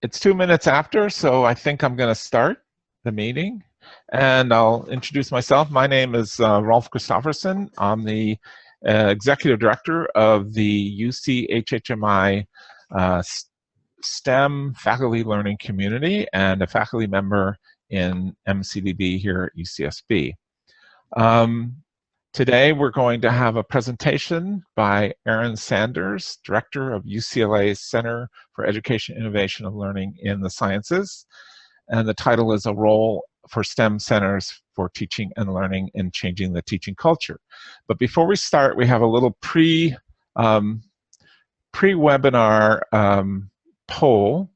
It's 2 minutes after, so I think I'm going to start the meeting. And I'll introduce myself. My name is Rolf Christofferson. I'm the Executive Director of the UC HHMI STEM faculty learning community and a faculty member in MCDB here at UCSB. Today we're going to have a presentation by Erin Sanders, Director of UCLA's Center for Education, Innovation, and Learning in the Sciences. And the title is A Role for STEM Centers for Teaching and Learning in Changing the Teaching Culture. But before we start, we have a little pre-webinar poll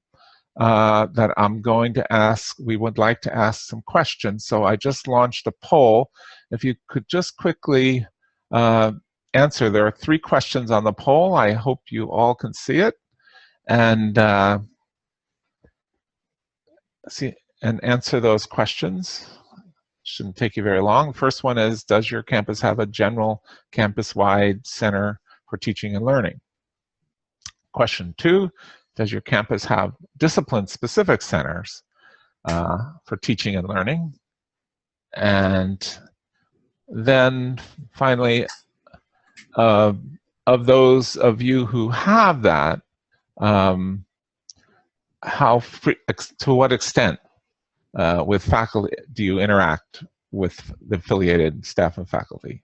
that I'm going to ask. We would like to ask some questions. So I just launched a poll. If you could just quickly answer. There are 3 questions on the poll. I hope you all can see it. And answer those questions. Shouldn't take you very long. First one is, does your campus have a general campus-wide center for teaching and learning? Question 2, does your campus have discipline-specific centers for teaching and learning? And then finally, of those of you who have that, to what extent with faculty do you interact with the affiliated staff and faculty?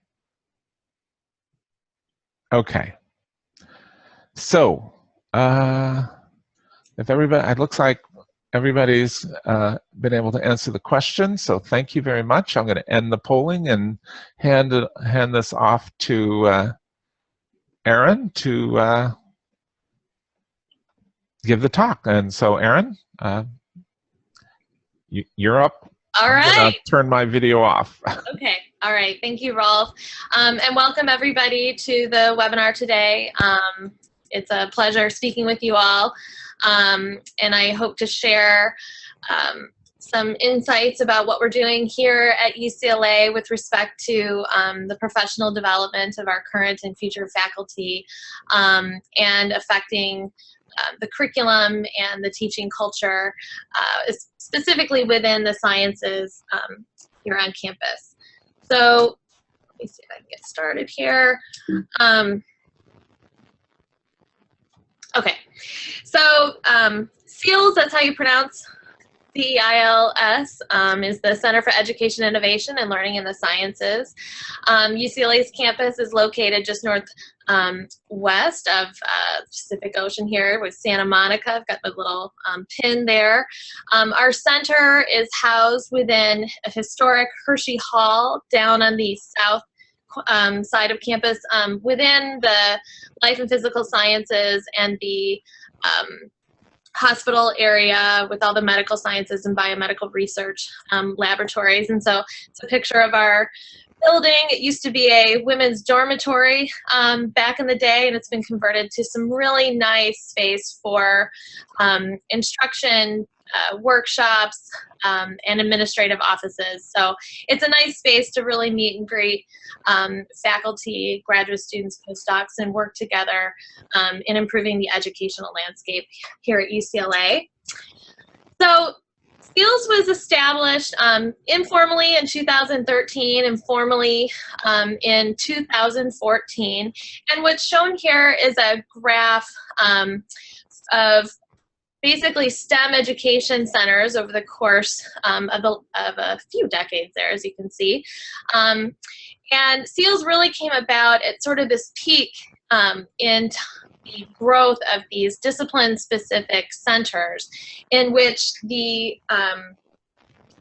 Okay. So, if everybody, it looks like everybody's been able to answer the question, so thank you very much. I'm going to end the polling and hand this off to Erin to give the talk. And so, Erin, you're up. All right. I'm going to turn my video off. Okay. All right. Thank you, Rolf. And welcome everybody to the webinar today. It's a pleasure speaking with you all. And I hope to share some insights about what we're doing here at UCLA with respect to the professional development of our current and future faculty and affecting the curriculum and the teaching culture, specifically within the sciences here on campus. So let me see if I can get started here. Okay, so CEILS, that's how you pronounce CEILS, is the Center for Education, Innovation, and Learning in the Sciences. UCLA's campus is located just northwest of Pacific Ocean here with Santa Monica. I've got the little pin there. Our center is housed within a historic Hershey Hall down on the south side of campus within the life and physical sciences and the hospital area with all the medical sciences and biomedical research laboratories. And so it's a picture of our building. It used to be a women's dormitory back in the day, and it's been converted to some really nice space for instruction, workshops, and administrative offices. So it's a nice space to really meet and greet faculty, graduate students, postdocs, and work together in improving the educational landscape here at UCLA. So CEILS was established informally in 2013 and formally in 2014. And what's shown here is a graph of basically STEM education centers over the course of a few decades there, as you can see. And CEILS really came about at sort of this peak in the growth of these discipline-specific centers in which the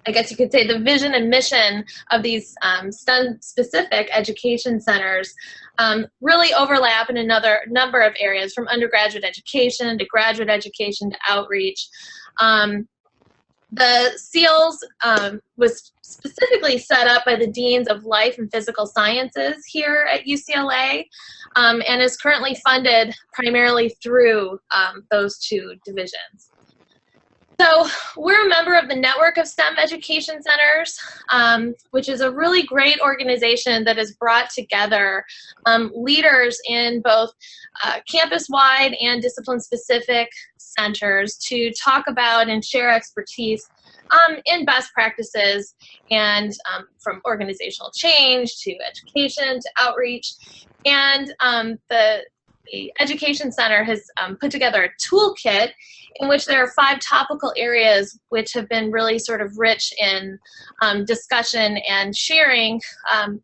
I guess you could say the vision and mission of these STEM-specific education centers really overlap in another number of areas, from undergraduate education to graduate education to outreach. The CEILS was specifically set up by the deans of life and physical sciences here at UCLA and is currently funded primarily through those 2 divisions. So we're a member of the Network of STEM Education Centers, which is a really great organization that has brought together leaders in both campus-wide and discipline-specific centers to talk about and share expertise in best practices and from organizational change to education to outreach. And the Education Center has put together a toolkit in which there are 5 topical areas which have been really sort of rich in discussion and sharing,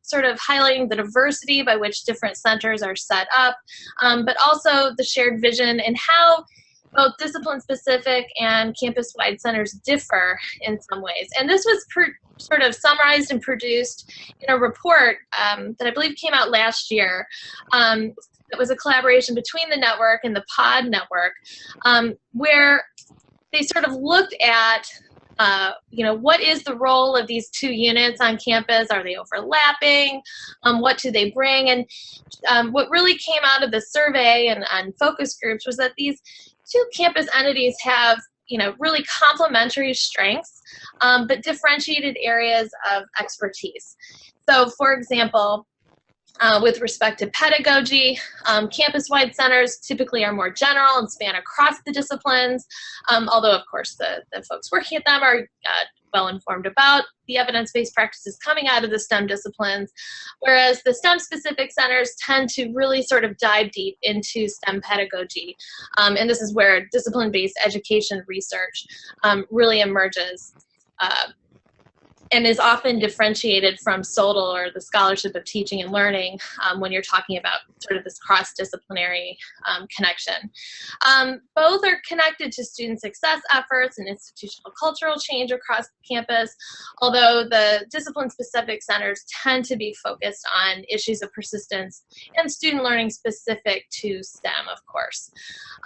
sort of highlighting the diversity by which different centers are set up, but also the shared vision and how both discipline-specific and campus-wide centers differ in some ways. And this was sort of summarized and produced in a report that I believe came out last year. It was a collaboration between the network and the POD network, where they sort of looked at, what is the role of these 2 units on campus? Are they overlapping? What do they bring? And what really came out of the survey and focus groups was that these 2 campus entities have, really complementary strengths, but differentiated areas of expertise. So, for example, with respect to pedagogy, campus-wide centers typically are more general and span across the disciplines, although, of course, the folks working at them are well informed about the evidence-based practices coming out of the STEM disciplines, whereas the STEM-specific centers tend to really sort of dive deep into STEM pedagogy. And this is where discipline-based education research really emerges and is often differentiated from SOTL, or the Scholarship of Teaching and Learning, when you're talking about sort of this cross-disciplinary connection. Both are connected to student success efforts and institutional cultural change across campus, although the discipline-specific centers tend to be focused on issues of persistence and student learning specific to STEM, of course.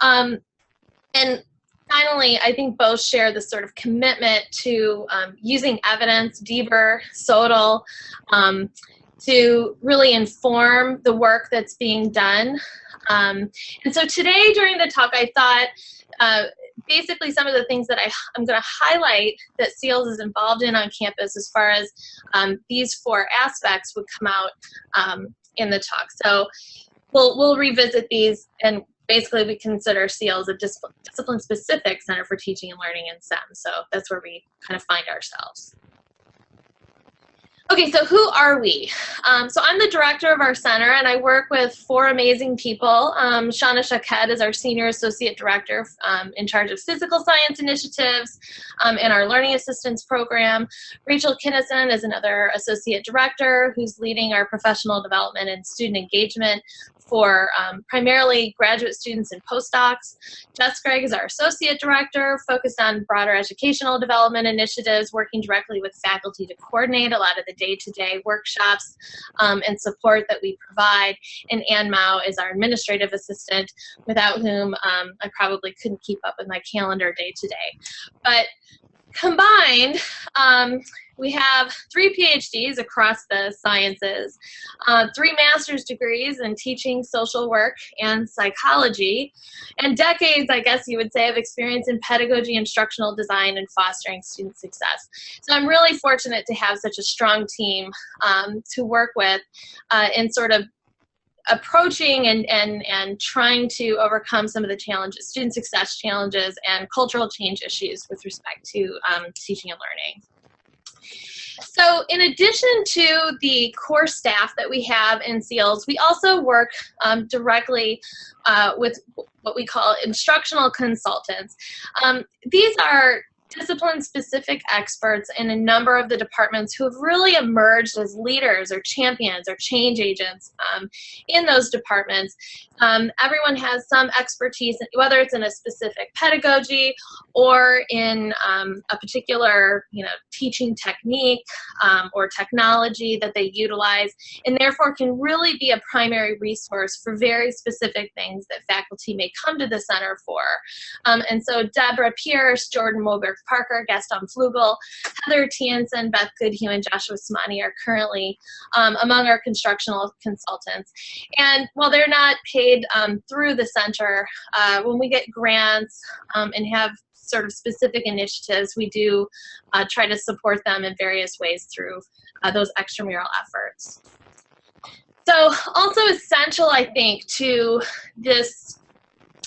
And finally, I think both share this sort of commitment to using evidence, DBER, SOTL, to really inform the work that's being done. And so today during the talk, I thought basically some of the things that I'm going to highlight that SEALS is involved in on campus as far as these 4 aspects would come out in the talk. So we'll revisit these, and basically we consider SEALS a discipline-specific center for teaching and learning in STEM. So that's where we kind of find ourselves. Okay, so who are we? So I'm the director of our center, and I work with 4 amazing people. Shauna Shaked is our senior associate director in charge of physical science initiatives in our learning assistance program. Rachel Kinnison is another associate director who's leading our professional development and student engagement for primarily graduate students and postdocs. Jess Gregg is our associate director, focused on broader educational development initiatives, working directly with faculty to coordinate a lot of the day-to-day workshops and support that we provide. And Ann Mao is our administrative assistant, without whom I probably couldn't keep up with my calendar day-to-day. But combined, we have 3 PhDs across the sciences, 3 master's degrees in teaching, social work, and psychology, and decades, I guess you would say, of experience in pedagogy, instructional design, and fostering student success. So I'm really fortunate to have such a strong team to work with in sort of approaching and trying to overcome some of the challenges, student success challenges, and cultural change issues with respect to teaching and learning. So in addition to the core staff that we have in SEALS, we also work directly with what we call instructional consultants. These are discipline-specific experts in a number of the departments who have really emerged as leaders or champions or change agents in those departments. Everyone has some expertise, whether it's in a specific pedagogy or in a particular, teaching technique or technology that they utilize, and therefore can really be a primary resource for very specific things that faculty may come to the center for. And so Deborah Pierce, Jordan Moberg-Parker, Gaston Flugel, Heather Tiensen, Beth Goodhue, and Joshua Samani are currently among our constructional consultants. And while they're not paid through the center, when we get grants and have sort of specific initiatives, we do try to support them in various ways through those extramural efforts. So also essential, I think, to this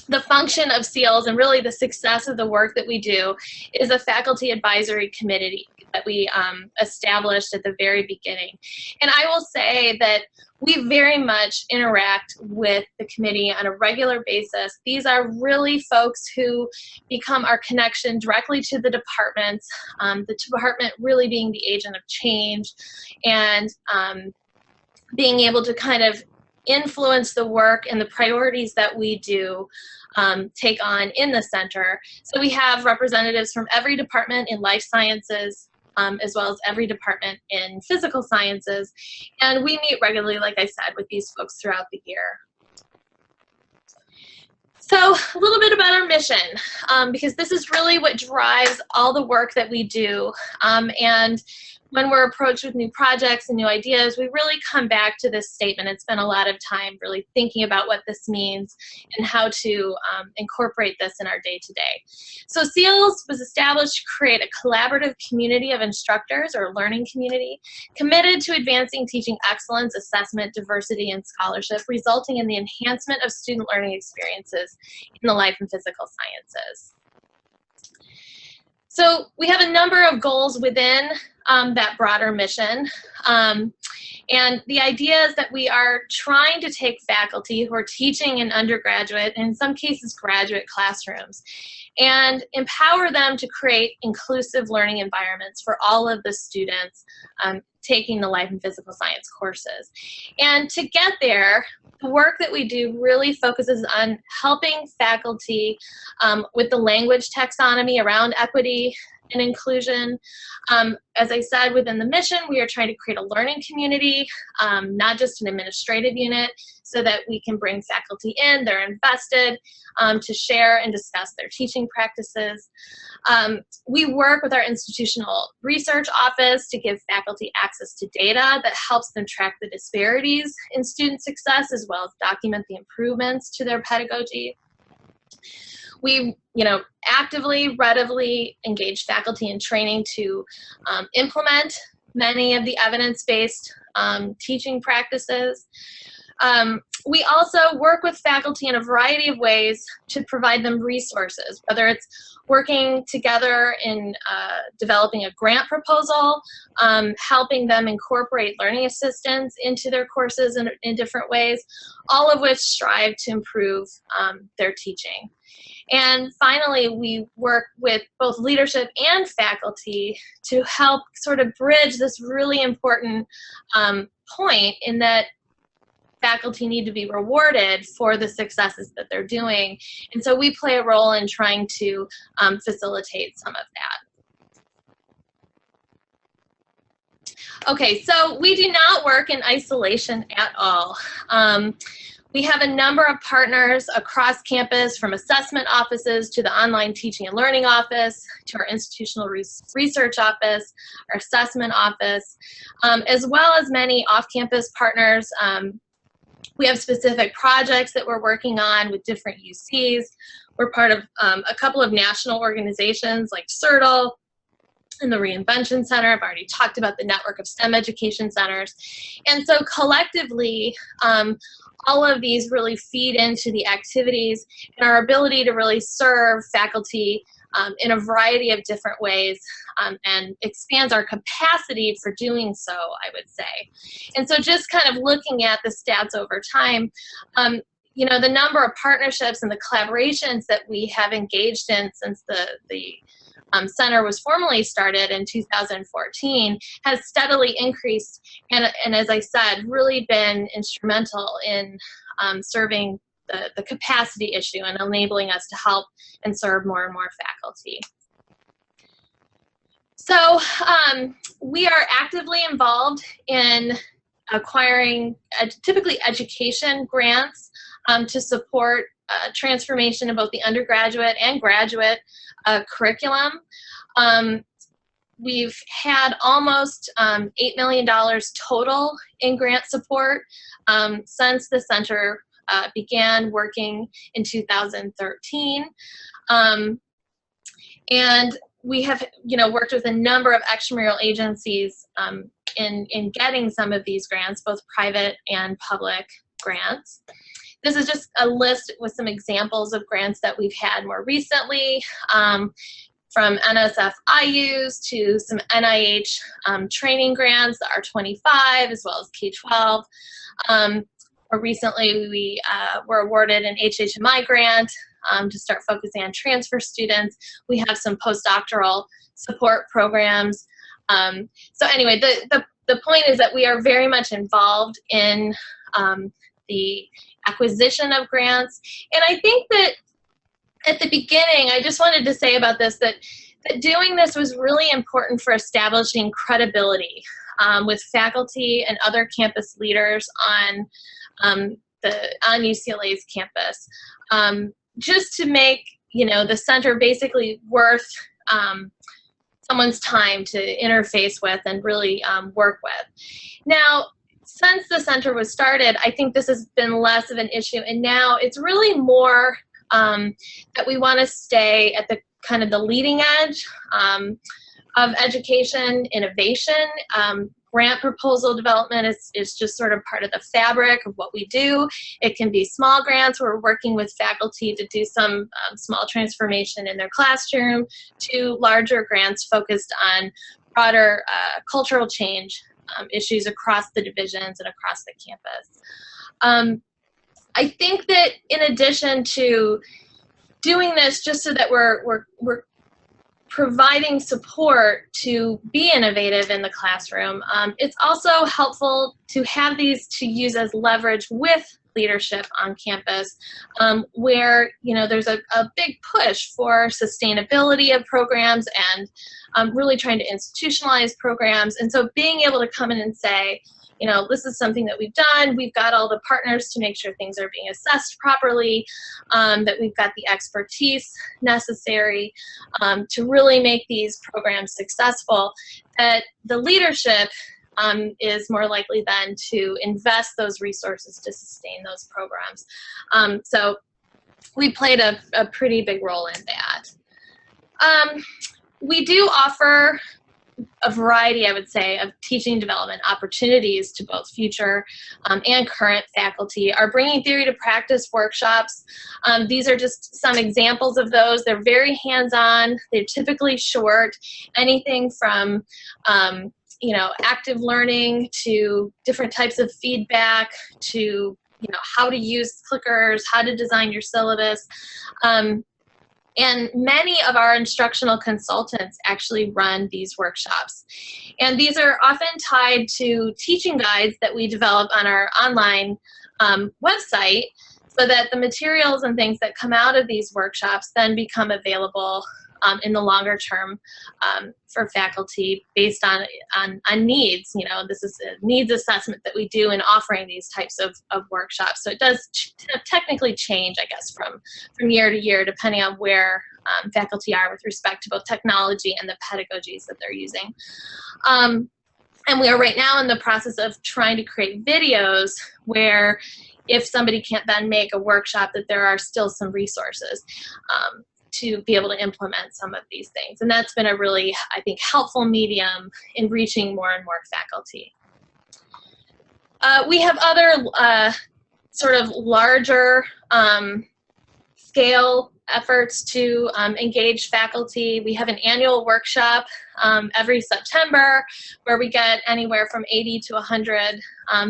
the function of SEALS and really the success of the work that we do is a faculty advisory committee that we established at the very beginning. And I will say that we very much interact with the committee on a regular basis. These are really folks who become our connection directly to the departments, the department really being the agent of change and being able to kind of influence the work and the priorities that we do take on in the center. So we have representatives from every department in life sciences, as well as every department in physical sciences. And we meet regularly, like I said, with these folks throughout the year. So a little bit about our mission, because this is really what drives all the work that we do. And when we're approached with new projects and new ideas, we really come back to this statement and spend a lot of time really thinking about what this means and how to incorporate this in our day-to-day. So SEALS was established to create a collaborative community of instructors, or learning community, committed to advancing teaching excellence, assessment, diversity, and scholarship, resulting in the enhancement of student learning experiences in the life and physical sciences. So we have a number of goals within that broader mission. And the idea is that we are trying to take faculty who are teaching in undergraduate, and in some cases graduate classrooms, and empower them to create inclusive learning environments for all of the students taking the life and physical science courses. And to get there, the work that we do really focuses on helping faculty with the language taxonomy around equity and inclusion. As I said, within the mission, we are trying to create a learning community, not just an administrative unit, so that we can bring faculty in, they're invested, to share and discuss their teaching practices. We work with our institutional research office to give faculty access to data that helps them track the disparities in student success, as well as document the improvements to their pedagogy. We, actively, readily engage faculty in training to implement many of the evidence-based teaching practices. We also work with faculty in a variety of ways to provide them resources, whether it's working together in developing a grant proposal, helping them incorporate learning assistants into their courses in different ways, all of which strive to improve their teaching. And finally, we work with both leadership and faculty to help sort of bridge this really important point in that faculty need to be rewarded for the successes that they're doing. And so we play a role in trying to facilitate some of that. Okay, so we do not work in isolation at all. We have a number of partners across campus, from assessment offices to the online teaching and learning office, to our institutional research office, our assessment office, as well as many off-campus partners. We have specific projects that we're working on with different UCs. We're part of a couple of national organizations like CERTL and the Reinvention Center. I've already talked about the network of STEM education centers. And so collectively, all of these really feed into the activities and our ability to really serve faculty in a variety of different ways, and expands our capacity for doing so, I would say. And so just kind of looking at the stats over time, the number of partnerships and the collaborations that we have engaged in since the center was formally started in 2014 has steadily increased, and as I said, really been instrumental in serving the capacity issue and enabling us to help and serve more and more faculty. So we are actively involved in acquiring typically education grants to support transformation of both the undergraduate and graduate curriculum. We've had almost $8 million total in grant support since the center began working in 2013. And we have worked with a number of extramural agencies in getting some of these grants, both private and public grants. this is just a list with some examples of grants that we've had more recently, from NSF IUs to some NIH training grants, the R25, as well as K-12. More recently, we were awarded an HHMI grant to start focusing on transfer students. We have some postdoctoral support programs. So anyway, the point is that we are very much involved in the acquisition of grants. And I think that at the beginning, I just wanted to say about this that doing this was really important for establishing credibility with faculty and other campus leaders on UCLA's campus, just to make, you know, the center basically worth someone's time to interface with and really work with. Now, since the center was started, I think this has been less of an issue, and now it's really more that we want to stay at the kind of the leading edge of education, innovation. Grant proposal development is just sort of part of the fabric of what we do. It can be small grants where we're working with faculty to do some small transformation in their classroom, to larger grants focused on broader cultural change issues across the divisions and across the campus. I think that in addition to doing this just so that we're providing support to be innovative in the classroom, it's also helpful to have these to use as leverage with leadership on campus, where, you know, there's a big push for sustainability of programs and really trying to institutionalize programs. And so being able to come in and say, you know, this is something that we've done. We've got all the partners to make sure things are being assessed properly, that we've got the expertise necessary to really make these programs successful, that the leadership is more likely then to invest those resources to sustain those programs. So we played a pretty big role in that. We do offer a variety, I would say, of teaching development opportunities to both future and current faculty. Our Bringing Theory to Practice workshops, these are just some examples of those. They're very hands-on. They're typically short, anything from you know, active learning to different types of feedback to, you know, how to use clickers, how to design your syllabus. And many of our instructional consultants actually run these workshops. And these are often tied to teaching guides that we develop on our online website, so that the materials and things that come out of these workshops then become available in the longer term for faculty based on needs. You know, this is a needs assessment that we do in offering these types of workshops. So it does technically change, I guess, from year to year, depending on where faculty are with respect to both technology and the pedagogies that they're using. And we are right now in the process of trying to create videos where, if somebody can't then make a workshop, that there are still some resources to be able to implement some of these things. And that's been a really, I think, helpful medium in reaching more and more faculty. We have other sort of larger scale efforts to engage faculty. We have an annual workshop every September where we get anywhere from 80 to 100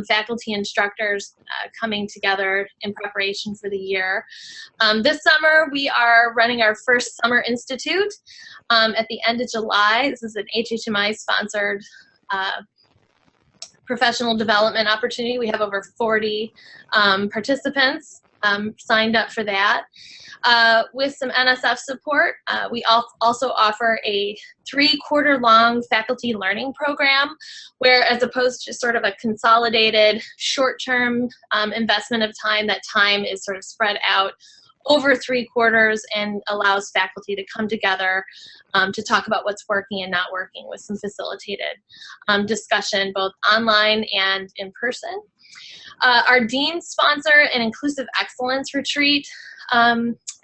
faculty instructors coming together in preparation for the year. This summer we are running our first Summer Institute at the end of July. This is an HHMI sponsored professional development opportunity. We have over 40 participants signed up for that. With some NSF support, we also offer a 3-quarter-long faculty learning program, where, as opposed to sort of a consolidated short-term investment of time, that time is sort of spread out over 3 quarters and allows faculty to come together to talk about what's working and not working, with some facilitated discussion both online and in person. Our deans sponsor an Inclusive Excellence Retreat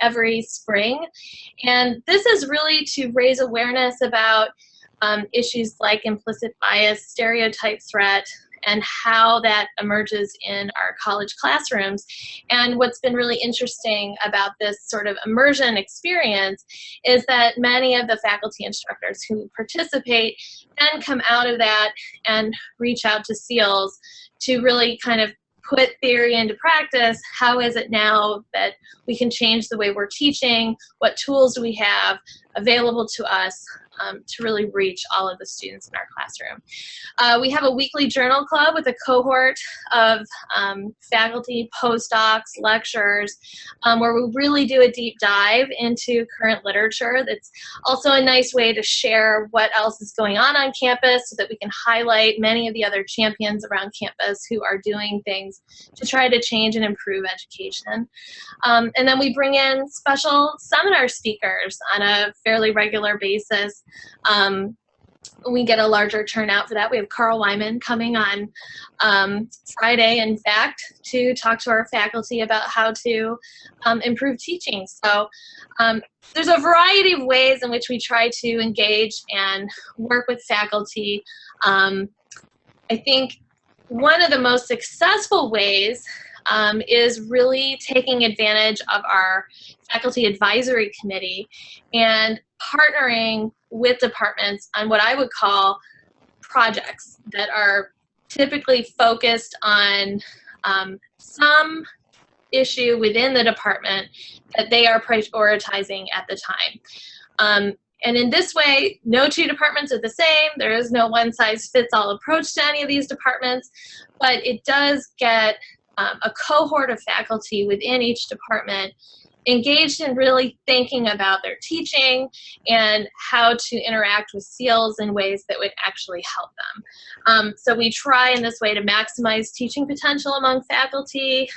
every spring, and this is really to raise awareness about issues like implicit bias, stereotype threat, and how that emerges in our college classrooms. And what's been really interesting about this sort of immersion experience is that many of the faculty instructors who participate then come out of that and reach out to SEALs to really kind of put theory into practice. How is it now that we can change the way we're teaching? What tools do we have available to us to really reach all of the students in our classroom? We have a weekly journal club with a cohort of faculty, postdocs, lecturers, where we really do a deep dive into current literature. That's also a nice way to share what else is going on campus so that we can highlight many of the other champions around campus who are doing things to try to change and improve education. And then we bring in special seminar speakers on a fairly regular basis. We get a larger turnout for that. We have Carl Wyman coming on Friday, in fact, to talk to our faculty about how to improve teaching. So there's a variety of ways in which we try to engage and work with faculty. I think one of the most successful ways is really taking advantage of our faculty advisory committee and partnering with departments on what I would call projects that are typically focused on some issue within the department that they are prioritizing at the time. And in this way, no two departments are the same. There is no one-size-fits-all approach to any of these departments, but it does get a cohort of faculty within each department engaged in really thinking about their teaching and how to interact with SEALs in ways that would actually help them. So we try in this way to maximize teaching potential among faculty,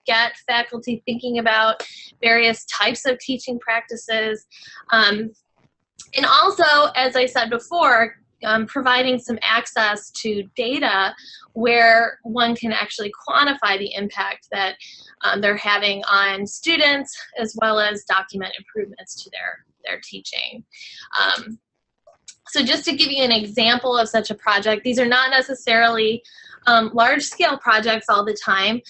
get faculty thinking about various types of teaching practices, and also, as I said before, providing some access to data where one can actually quantify the impact that they're having on students, as well as document improvements to their teaching. So just to give you an example of such a project, these are not necessarily large-scale projects all the time,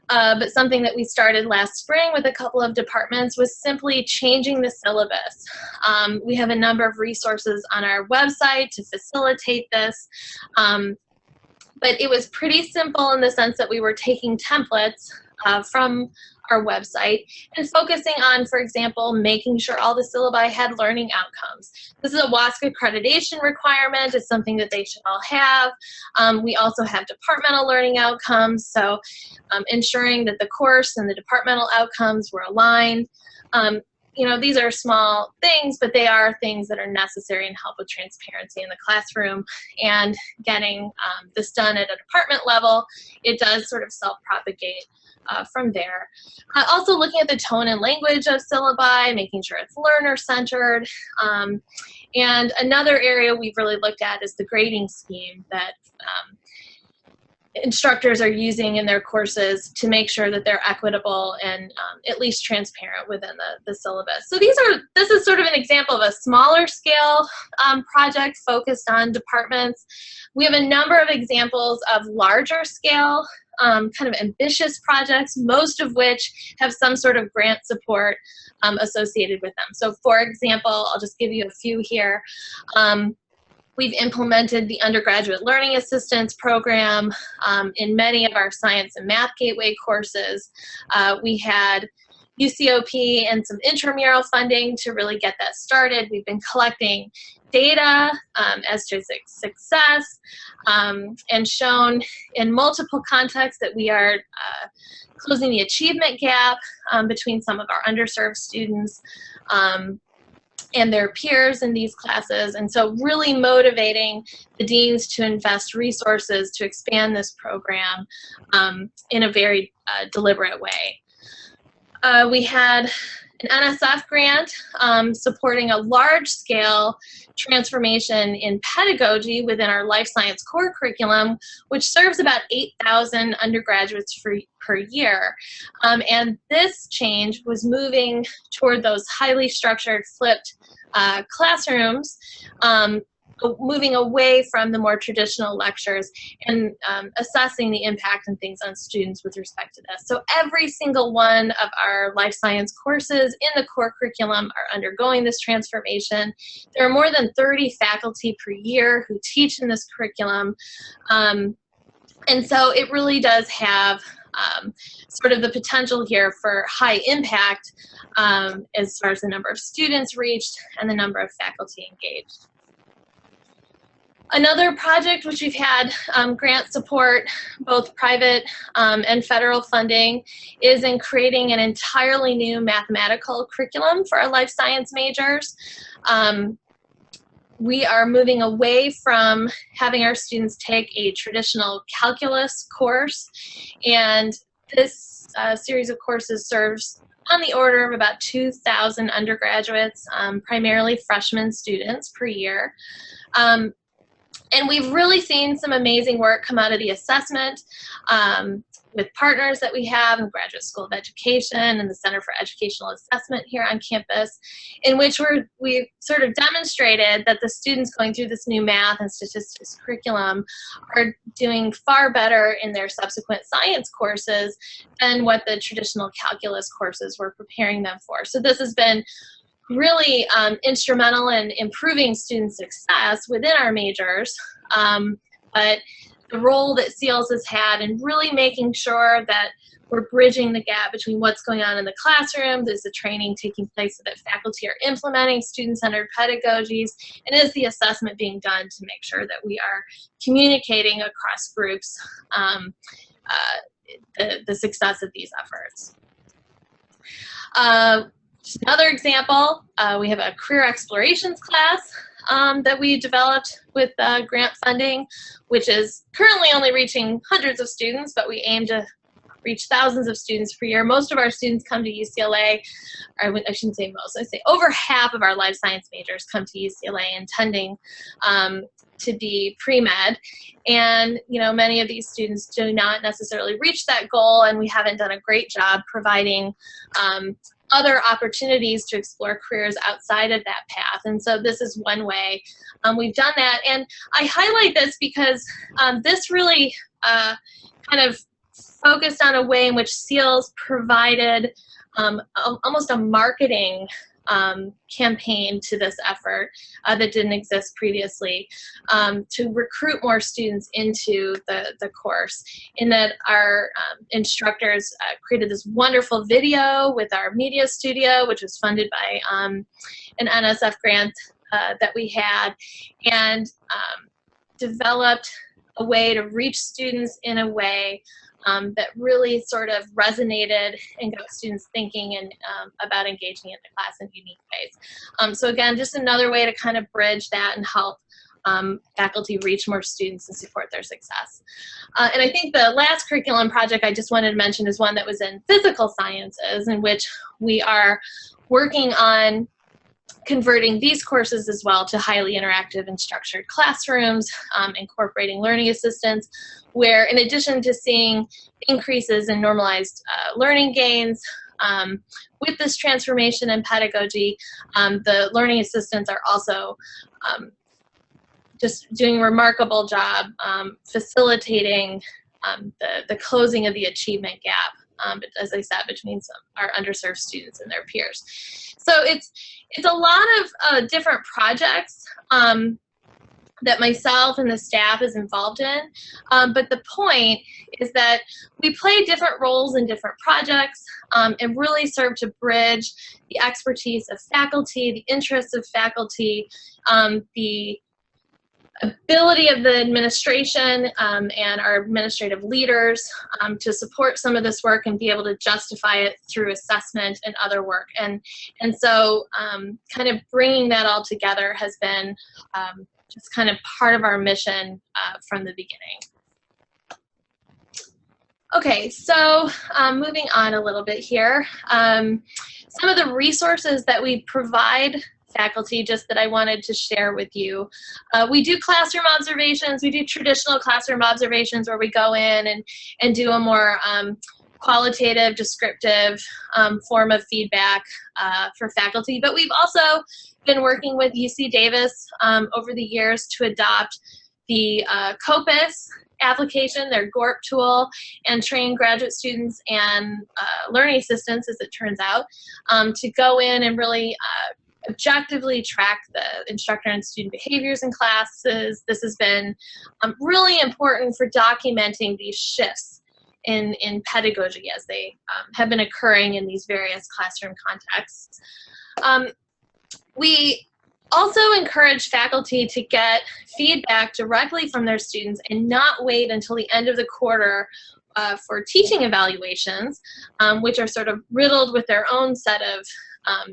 but something that we started last spring with a couple of departments was simply changing the syllabus. We have a number of resources on our website to facilitate this, but it was pretty simple in the sense that we were taking templates from our website and focusing on, for example, making sure all the syllabi had learning outcomes. This is a WASC accreditation requirement. It's something that they should all have. We also have departmental learning outcomes, so ensuring that the course and the departmental outcomes were aligned. You know, these are small things, but they are things that are necessary and help with transparency in the classroom. And getting this done at a department level, it does sort of self-propagate from there. Also looking at the tone and language of syllabi, making sure it's learner-centered. And another area we've really looked at is the grading scheme that instructors are using in their courses to make sure that they're equitable and at least transparent within the syllabus. So this is sort of an example of a smaller scale project focused on departments. We have a number of examples of larger scale kind of ambitious projects, most of which have some sort of grant support associated with them. So for example, I'll just give you a few here. We've implemented the Undergraduate Learning Assistance Program in many of our Science and Math Gateway courses. We had UCOP and some intramural funding to really get that started. We've been collecting data as to success and shown in multiple contexts that we are closing the achievement gap between some of our underserved students and their peers in these classes. And so really motivating the deans to invest resources to expand this program in a very deliberate way. We had an NSF grant supporting a large-scale transformation in pedagogy within our life science core curriculum, which serves about 8,000 undergraduates per year. And this change was moving toward those highly structured flipped classrooms moving away from the more traditional lectures and assessing the impact and things on students with respect to this. So every single one of our life science courses in the core curriculum are undergoing this transformation. There are more than 30 faculty per year who teach in this curriculum. And so it really does have sort of the potential here for high impact as far as the number of students reached and the number of faculty engaged. Another project which we've had grant support, both private and federal funding, is in creating an entirely new mathematical curriculum for our life science majors. We are moving away from having our students take a traditional calculus course, and this series of courses serves on the order of about 2,000 undergraduates, primarily freshman students per year. And we've really seen some amazing work come out of the assessment with partners that we have in the Graduate School of Education and the Center for Educational Assessment here on campus, in which we've sort of demonstrated that the students going through this new math and statistics curriculum are doing far better in their subsequent science courses than what the traditional calculus courses were preparing them for. So this has been really instrumental in improving student success within our majors, but the role that SEALS has had in really making sure that we're bridging the gap between what's going on in the classroom, there's the training taking place so that faculty are implementing student-centered pedagogies, and is the assessment being done to make sure that we are communicating across groups the success of these efforts. Just another example, we have a career explorations class that we developed with grant funding, which is currently only reaching hundreds of students, but we aim to reach thousands of students per year. Most of our students come to UCLA, or I shouldn't say most, I say over half of our life science majors come to UCLA intending to be pre-med. And many of these students do not necessarily reach that goal, and we haven't done a great job providing other opportunities to explore careers outside of that path. And so this is one way we've done that. And I highlight this because this really kind of focused on a way in which SEALS provided almost a marketing campaign to this effort that didn't exist previously, to recruit more students into the course, in that our instructors created this wonderful video with our media studio, which was funded by an NSF grant that we had, and developed a way to reach students in a way that really sort of resonated and got students thinking and about engaging in the class in unique ways. So again, just another way to kind of bridge that and help faculty reach more students and support their success. And I think the last curriculum project I just wanted to mention is one that was in physical sciences, in which we are working on converting these courses as well to highly interactive and structured classrooms, incorporating learning assistants, where in addition to seeing increases in normalized learning gains, with this transformation in pedagogy, the learning assistants are also just doing a remarkable job facilitating the closing of the achievement gap, as I said, between our underserved students and their peers. So it's a lot of different projects that myself and the staff is involved in, but the point is that we play different roles in different projects and really serve to bridge the expertise of faculty, the interests of faculty, the ability of the administration and our administrative leaders to support some of this work and be able to justify it through assessment and other work. And so kind of bringing that all together has been just kind of part of our mission from the beginning. Okay, so moving on a little bit here. Some of the resources that we provide faculty, just that I wanted to share with you. We do classroom observations. We do traditional classroom observations where we go in and do a more qualitative, descriptive form of feedback for faculty. But we've also been working with UC Davis over the years to adopt the COPUS application, their GORP tool, and train graduate students and learning assistants, as it turns out, to go in and really objectively track the instructor and student behaviors in classes. This has been really important for documenting these shifts in pedagogy as they have been occurring in these various classroom contexts. We also encourage faculty to get feedback directly from their students and not wait until the end of the quarter for teaching evaluations, which are sort of riddled with their own set of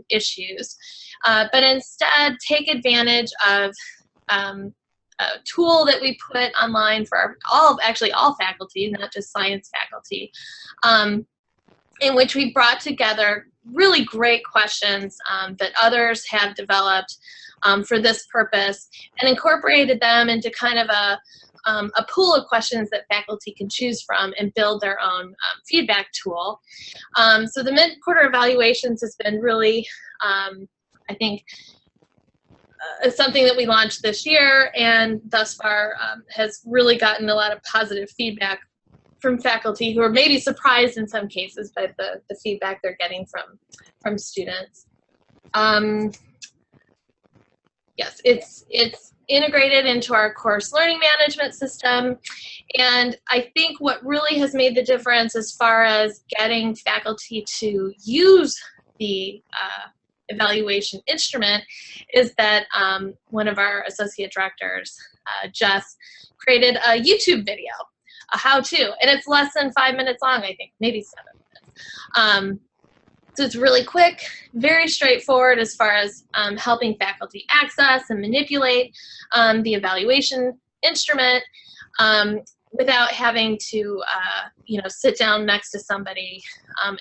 issues, but instead take advantage of a tool that we put online for all faculty, not just science faculty, in which we brought together really great questions that others have developed for this purpose and incorporated them into kind of a pool of questions that faculty can choose from and build their own feedback tool. So the mid-quarter evaluations has been really, I think, something that we launched this year and thus far has really gotten a lot of positive feedback from faculty who are maybe surprised in some cases by the feedback they're getting from students. Yes, it's integrated into our course learning management system, and I think what really has made the difference as far as getting faculty to use the evaluation instrument is that one of our associate directors, Jess, created a YouTube video, a how-to, and it's less than 5 minutes long, I think, maybe 7 minutes. So it's really quick, very straightforward as far as helping faculty access and manipulate the evaluation instrument without having to sit down next to somebody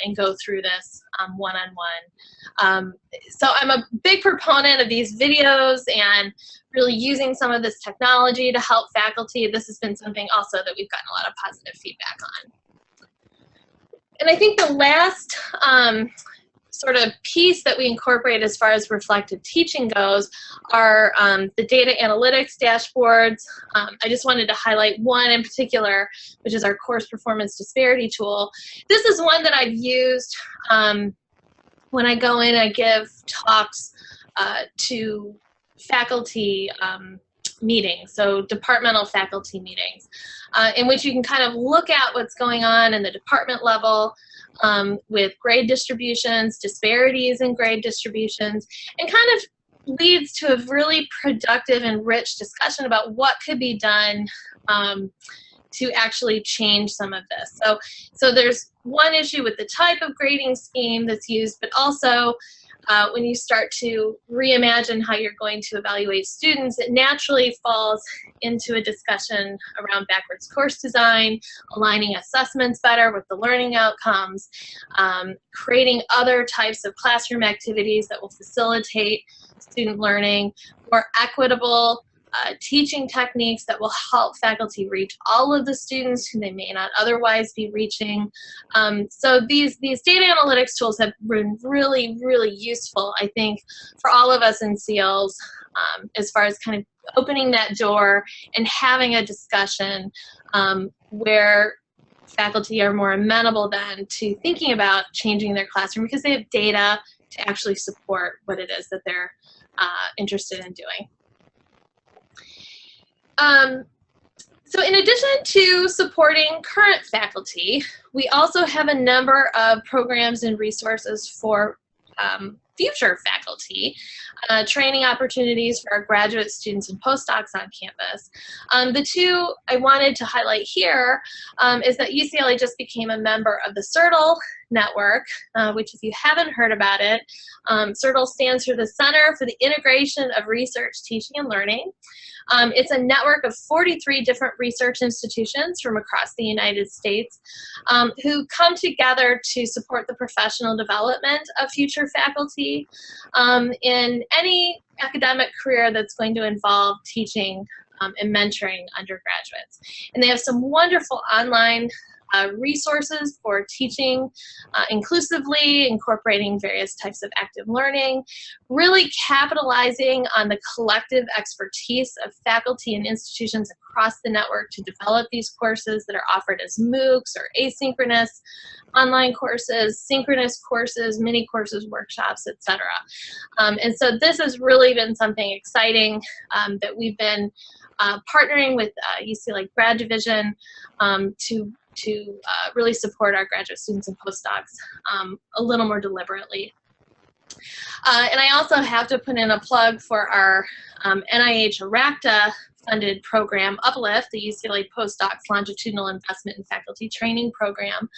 and go through this one-on-one. So I'm a big proponent of these videos and really using some of this technology to help faculty. This has been something also that we've gotten a lot of positive feedback on. And I think the last sort of piece that we incorporate as far as reflective teaching goes are the data analytics dashboards. I just wanted to highlight one in particular, which is our course performance disparity tool. This is one that I've used when I go in and give talks to faculty meetings, so departmental faculty meetings, in which you can kind of look at what's going on in the department level with grade distributions, disparities in grade distributions, and kind of leads to a really productive and rich discussion about what could be done to actually change some of this. So there's one issue with the type of grading scheme that's used, but also when you start to reimagine how you're going to evaluate students, it naturally falls into a discussion around backwards course design, aligning assessments better with the learning outcomes, creating other types of classroom activities that will facilitate student learning, more equitable teaching techniques that will help faculty reach all of the students who they may not otherwise be reaching. So these data analytics tools have been really, really useful, I think, for all of us in CELS as far as kind of opening that door and having a discussion where faculty are more amenable then to thinking about changing their classroom because they have data to actually support what it is that they're interested in doing. So in addition to supporting current faculty, we also have a number of programs and resources for future faculty, training opportunities for our graduate students and postdocs on campus. The two I wanted to highlight here is that UCLA just became a member of the CERTL network, which if you haven't heard about it, CERTL stands for the Center for the Integration of Research, Teaching, and Learning. It's a network of 43 different research institutions from across the United States who come together to support the professional development of future faculty in any academic career that's going to involve teaching and mentoring undergraduates. And they have some wonderful online resources for teaching inclusively, incorporating various types of active learning, really capitalizing on the collective expertise of faculty and institutions across the network to develop these courses that are offered as MOOCs or asynchronous online courses, synchronous courses, mini courses, workshops, etc. And so this has really been something exciting that we've been partnering with UCLA Grad Division to really support our graduate students and postdocs a little more deliberately. And I also have to put in a plug for our NIH ARACTA funded program, Uplift, the UCLA Postdocs Longitudinal Investment in Faculty Training Program.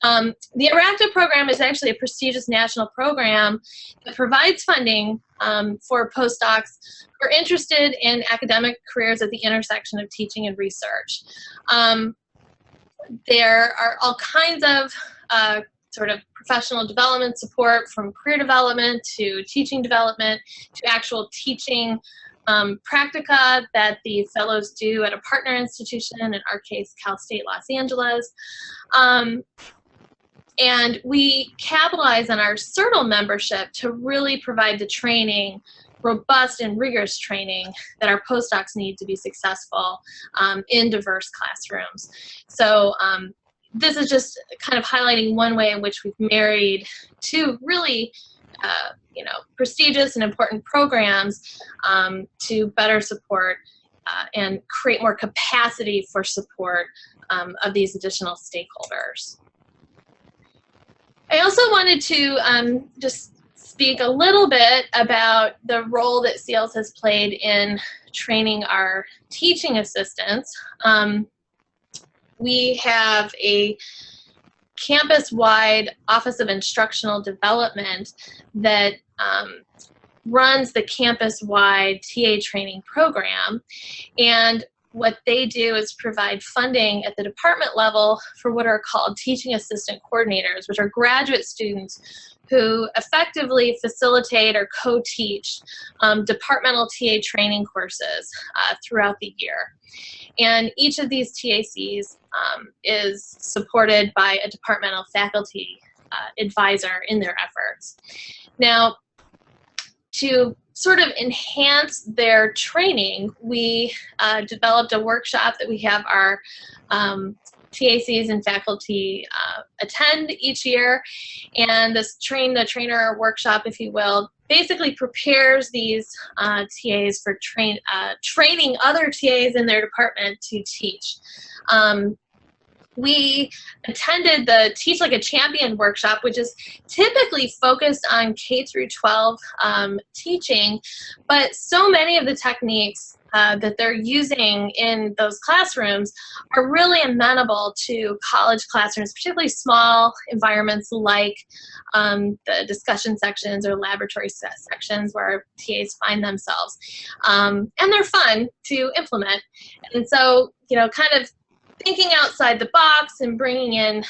The ARACTA program is actually a prestigious national program that provides funding for postdocs who are interested in academic careers at the intersection of teaching and research. There are all kinds of sort of professional development support, from career development to teaching development to actual teaching practica that the fellows do at a partner institution, in our case, Cal State Los Angeles. And we capitalize on our CERTL membership to really provide the training, robust and rigorous training that our postdocs need to be successful in diverse classrooms. So this is just kind of highlighting one way in which we've married two really prestigious and important programs to better support and create more capacity for support of these additional stakeholders. I also wanted to just speak a little bit about the role that CEELS has played in training our teaching assistants. We have a campus-wide Office of Instructional Development that runs the campus-wide TA training program, and what they do is provide funding at the department level for what are called teaching assistant coordinators, which are graduate students who effectively facilitate or co-teach departmental TA training courses throughout the year. And each of these TACs is supported by a departmental faculty advisor in their efforts. Now, to sort of enhance their training, we developed a workshop that we have our TACs and faculty attend each year. And this train the trainer workshop, if you will, basically prepares these TAs for training other TAs in their department to teach. We attended the Teach Like a Champion workshop, which is typically focused on K through 12 teaching, but so many of the techniques that they're using in those classrooms are really amenable to college classrooms, particularly small environments like the discussion sections or laboratory sections where TAs find themselves. And they're fun to implement. And so, kind of thinking outside the box and bringing in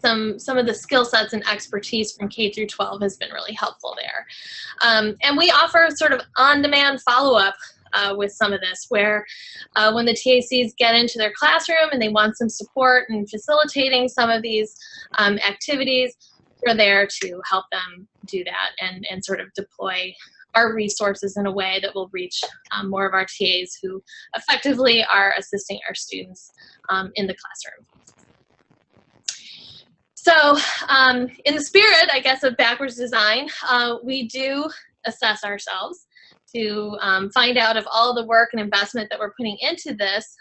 some of the skill sets and expertise from K through 12 has been really helpful there. And we offer sort of on-demand follow-up with some of this, where when the TACs get into their classroom and they want some support in facilitating some of these activities, we're there to help them do that and sort of deploy our resources in a way that will reach more of our TAs who effectively are assisting our students in the classroom. So in the spirit, I guess, of backwards design, we do assess ourselves to find out if all the work and investment that we're putting into this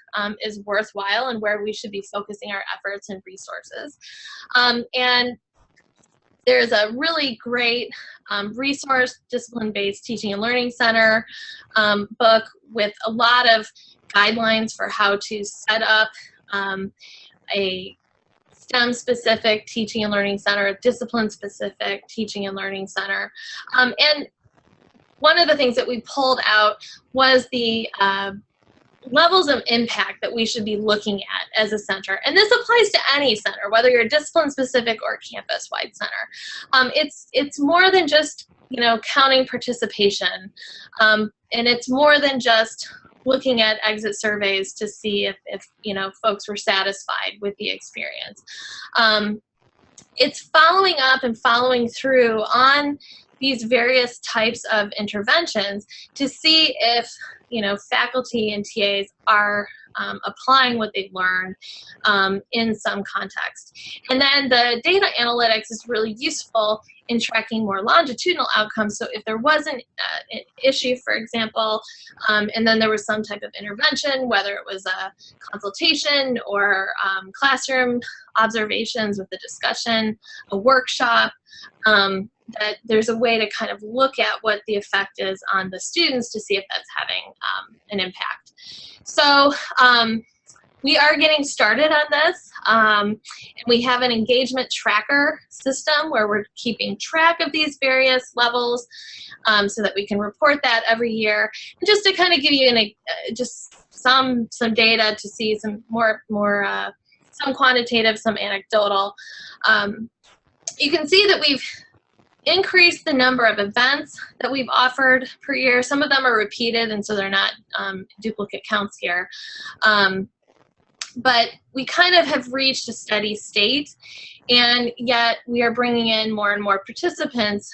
is worthwhile and where we should be focusing our efforts and resources. And there's a really great resource, Discipline-Based Teaching and Learning Center book with a lot of guidelines for how to set up a STEM-specific teaching and learning center, a discipline-specific teaching and learning center. And one of the things that we pulled out was the levels of impact that we should be looking at as a center. And this applies to any center, whether you're a discipline-specific or campus-wide center. It's more than just, counting participation. And it's more than just looking at exit surveys to see if you know, folks were satisfied with the experience. It's following up and following through on these various types of interventions to see if, you know, faculty and TAs are applying what they've learned in some context. And then the data analytics is really useful in tracking more longitudinal outcomes. So if there was an issue, for example, and then there was some type of intervention, whether it was a consultation or classroom observations with a discussion, a workshop, that there's a way to kind of look at what the effect is on the students to see if that's having an impact. So we are getting started on this, and we have an engagement tracker system where we're keeping track of these various levels so that we can report that every year. And just to kind of give you just some data to see some some quantitative, some anecdotal. You can see that we've increased the number of events that we've offered per year. Some of them are repeated, and so they're not duplicate counts here. But we kind of have reached a steady state, and yet we are bringing in more and more participants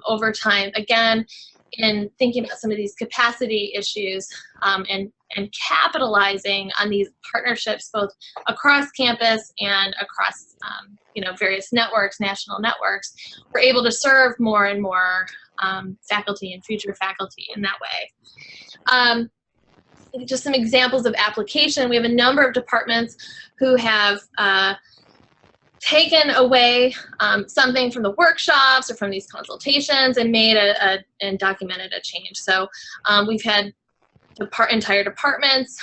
over time, again, in thinking about some of these capacity issues and capitalizing on these partnerships both across campus and across you know, various networks, national networks. We're able to serve more and more faculty and future faculty in that way. Just some examples of application. We have a number of departments who have taken away something from the workshops or from these consultations and made and documented a change. So we've had entire departments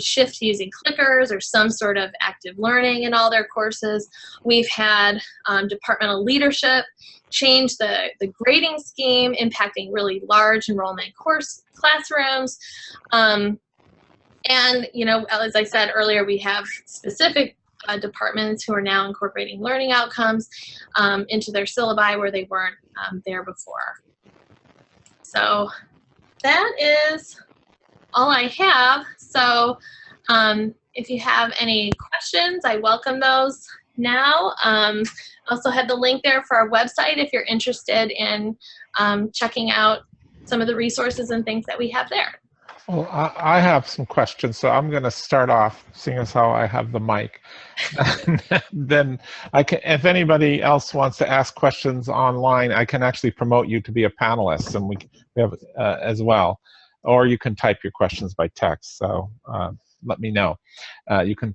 shift to using clickers or some sort of active learning in all their courses. We've had departmental leadership change the grading scheme, impacting really large enrollment classrooms. And, you know, as I said earlier, we have specific departments who are now incorporating learning outcomes into their syllabi where they weren't there before. So that is all I have. So if you have any questions, I welcome those now. I also have the link there for our website if you're interested in checking out some of the resources and things that we have there. Well, I have some questions, so I'm going to start off, seeing as how I have the mic. Then I can, if anybody else wants to ask questions online, I can actually promote you to be a panelist, and we have as well. Or you can type your questions by text. So let me know. You can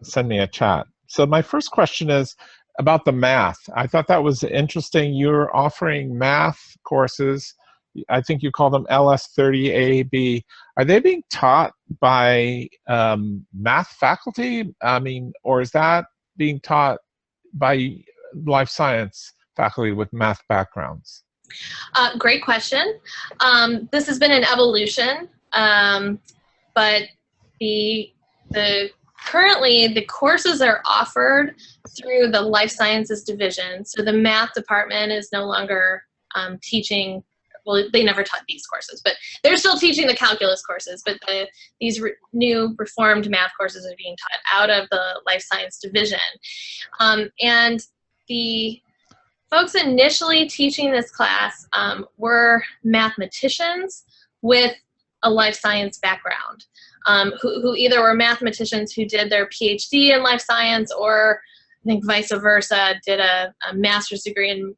send me a chat. So my first question is about the math. I thought that was interesting. You're offering math courses. I think you call them LS30A-B. Are they being taught by math faculty? I mean, or is that being taught by life science faculty with math backgrounds? Great question. This has been an evolution, but currently the courses are offered through the life sciences division. So the math department is no longer teaching. Well, they never taught these courses, but they're still teaching the calculus courses, but these new reformed math courses are being taught out of the life science division. And the folks initially teaching this class were mathematicians with a life science background, who either were mathematicians who did their PhD in life science, or I think vice versa, did a master's degree in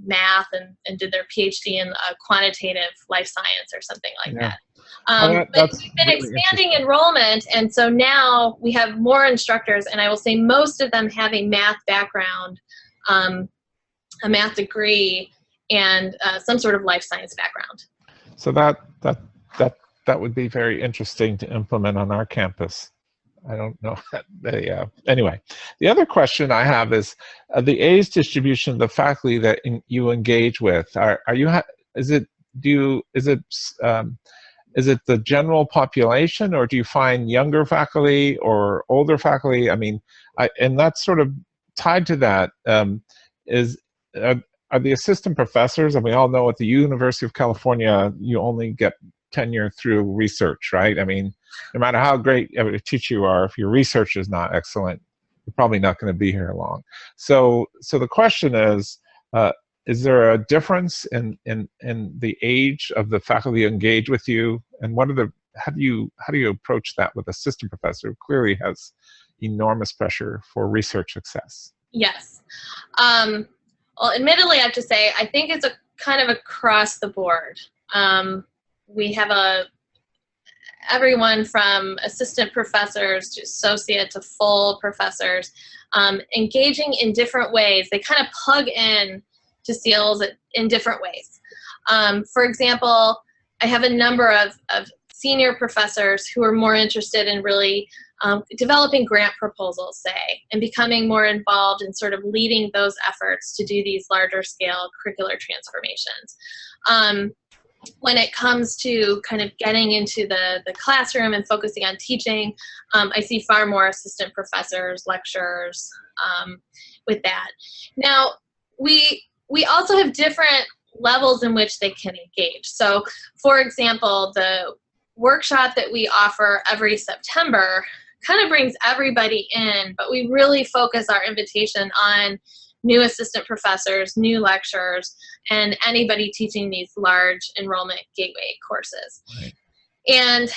math and did their PhD in quantitative life science or something like that. But we've been really expanding enrollment, and so now we have more instructors, and I will say most of them have a math background, a math degree, and some sort of life science background. So that would be very interesting to implement on our campus. I don't know. Anyway, the other question I have is the age distribution of the faculty that you engage with. Is it the general population, or do you find younger faculty or older faculty? I mean, and that's sort of tied to that. Are the assistant professors? And we all know at the University of California, you only get tenure through research, right? I mean, no matter how great of a teacher you are, if your research is not excellent, you're probably not going to be here long. So the question is there a difference in the age of the faculty who engage with you, and how do you approach that with assistant professor who clearly has enormous pressure for research success? Yes. Well, admittedly, I have to say, I think it's a kind of across the board. We have everyone from assistant professors to associate to full professors engaging in different ways. They kind of plug in to SEALs in different ways. For example, I have a number of senior professors who are more interested in really developing grant proposals, say, and becoming more involved in sort of leading those efforts to do these larger scale curricular transformations. When it comes to kind of getting into the classroom and focusing on teaching, I see far more assistant professors, lecturers with that. Now, we also have different levels in which they can engage. So, for example, the workshop that we offer every September kind of brings everybody in, but we really focus our invitation on new assistant professors, new lecturers, and anybody teaching these large enrollment gateway courses. Right. And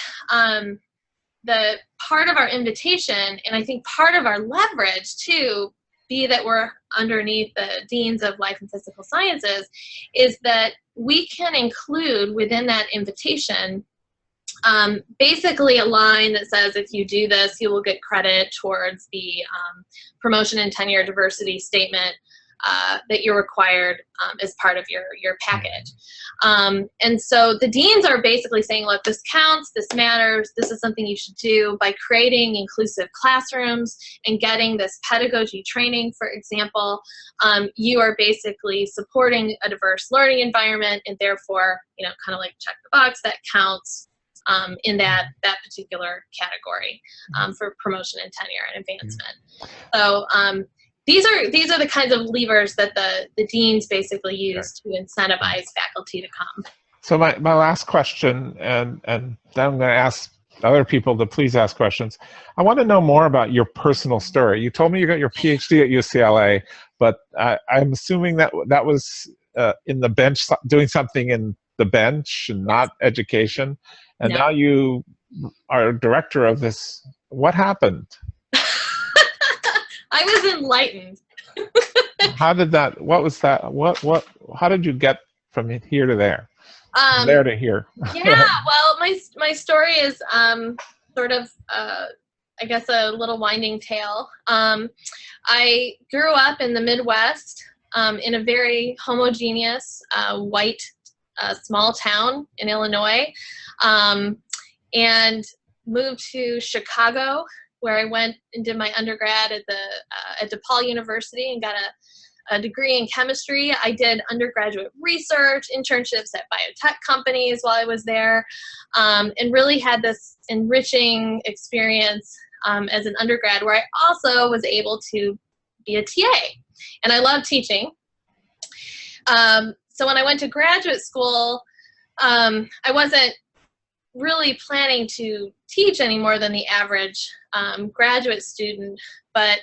the part of our invitation, and I think part of our leverage too, be that we're underneath the deans of life and physical sciences, is that we can include within that invitation basically a line that says, if you do this, you will get credit towards the promotion and tenure diversity statement that you're required as part of your package. And so the deans are basically saying, look, this counts, this matters, this is something you should do. By creating inclusive classrooms and getting this pedagogy training, for example, you are basically supporting a diverse learning environment, and therefore, kind of like check the box, that counts in that particular category for promotion and tenure and advancement. So these are the kinds of levers that the deans basically use to incentivize faculty to come. So my last question, and then I'm going to ask other people to please ask questions. I want to know more about your personal story. You told me you got your PhD at UCLA, but I'm assuming that was in the bench, doing something in the bench and not education. And now you are director of this. What happened? I was enlightened. How did that, what was that, how did you get from here to there? There to here. Yeah, well, my story is sort of, I guess, a little winding tale. I grew up in the Midwest in a very homogeneous, white, small town in Illinois, and moved to Chicago, where I went and did my undergrad at DePaul University and got a degree in chemistry. I did undergraduate research, internships at biotech companies while I was there, and really had this enriching experience as an undergrad, where I also was able to be a TA, and I love teaching. So when I went to graduate school, I wasn't really planning to teach any more than the average graduate student, but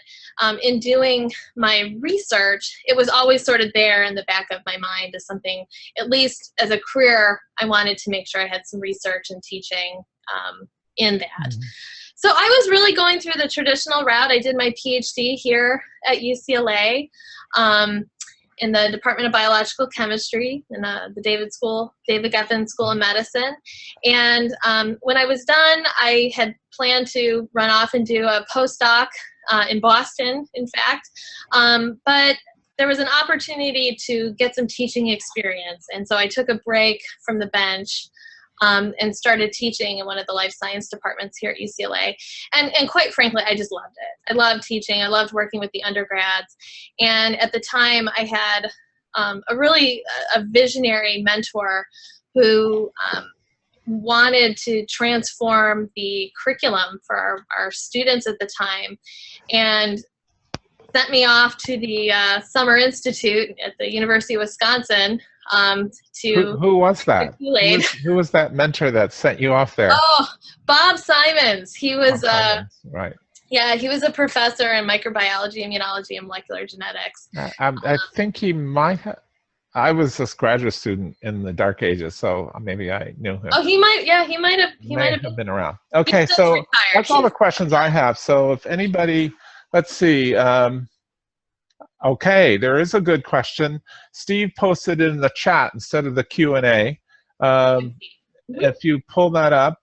in doing my research, it was always sort of there in the back of my mind as something, at least as a career, I wanted to make sure I had some research and teaching in that. Mm-hmm. So I was really going through the traditional route. I did my PhD here at UCLA in the Department of Biological Chemistry in the David Geffen School of Medicine. And when I was done, I had planned to run off and do a postdoc in Boston, in fact. But there was an opportunity to get some teaching experience. And so I took a break from the bench and started teaching in one of the life science departments here at UCLA. And quite frankly, I just loved it. I loved teaching. I loved working with the undergrads. And at the time, I had a visionary mentor who wanted to transform the curriculum for our students at the time, and sent me off to the Summer Institute at the University of Wisconsin to Who was that? Kool-Aid. Who was that mentor that sent you off there? Oh, Bob Simons. He was, Right. yeah, he was a professor in microbiology, immunology, and molecular genetics. I think he might have. I was a graduate student in the Dark Ages, so maybe I knew him. Oh, he might. Yeah, he might have. He might have been around. Okay, so retired. That's all the questions I have. So if anybody, let's see. Okay, there is a good question. Steve posted it in the chat instead of the Q&A. If you pull that up,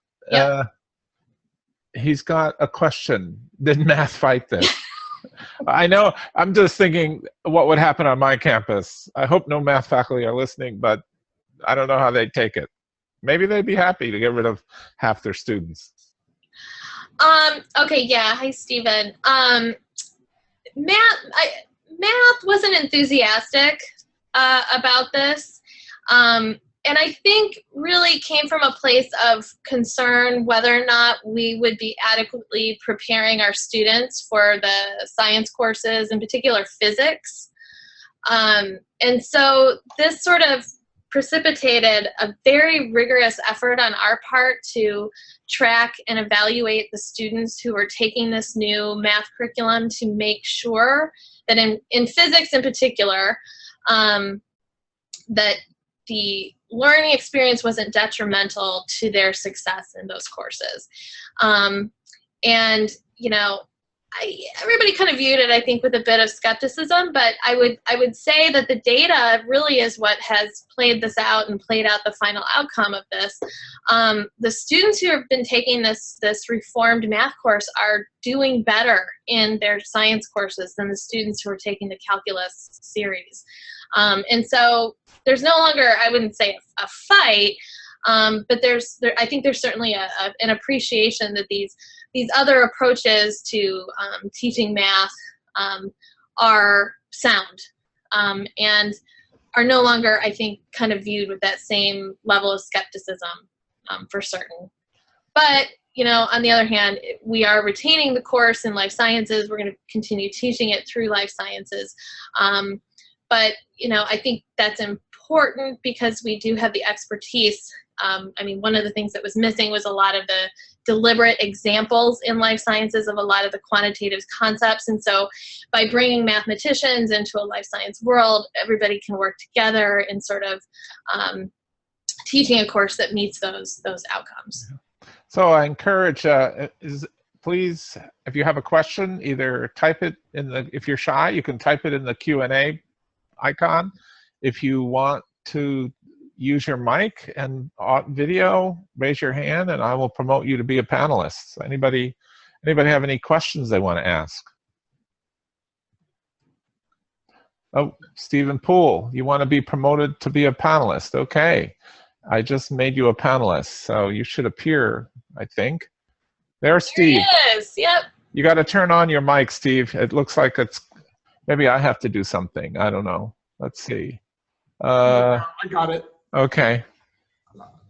he's got a question. Did math fight this? I know, I'm just thinking what would happen on my campus. I hope no math faculty are listening, but I don't know how they'd take it. Maybe they'd be happy to get rid of half their students. Okay, yeah, hi, Stephen. Math wasn't enthusiastic about this. And I think really came from a place of concern whether or not we would be adequately preparing our students for the science courses, in particular physics. And so this sort of precipitated a very rigorous effort on our part to track and evaluate the students who were taking this new math curriculum to make sure that in physics in particular, that the learning experience wasn't detrimental to their success in those courses. And, you know, everybody kind of viewed it, I think, with a bit of skepticism, but I would say that the data really is what has played this out and played out the final outcome of this. The students who have been taking this reformed math course are doing better in their science courses than the students who are taking the calculus series. And so there's no longer, I wouldn't say a fight, but I think there's certainly an appreciation that these other approaches to teaching math are sound and are no longer, I think, kind of viewed with that same level of skepticism for certain. But, you know, on the other hand, we are retaining the course in life sciences. We're going to continue teaching it through life sciences. But, you know, I think that's important because we do have the expertise. I mean, one of the things that was missing was a lot of the deliberate examples in life sciences of a lot of the quantitative concepts. And so by bringing mathematicians into a life science world, everybody can work together in sort of teaching a course that meets those outcomes. So I encourage, please, if you have a question, either type it in the, if you're shy, you can type it in the Q&A icon. If you want to use your mic and video, raise your hand and I will promote you to be a panelist. Anybody have any questions they want to ask? Oh, Stephen Poole, you want to be promoted to be a panelist. Okay, I just made you a panelist, so you should appear, I think. There's Steve. There he is, yep. You got to turn on your mic, Steve. It looks like it's, maybe I have to do something. I don't know. Let's see. I got it. Okay.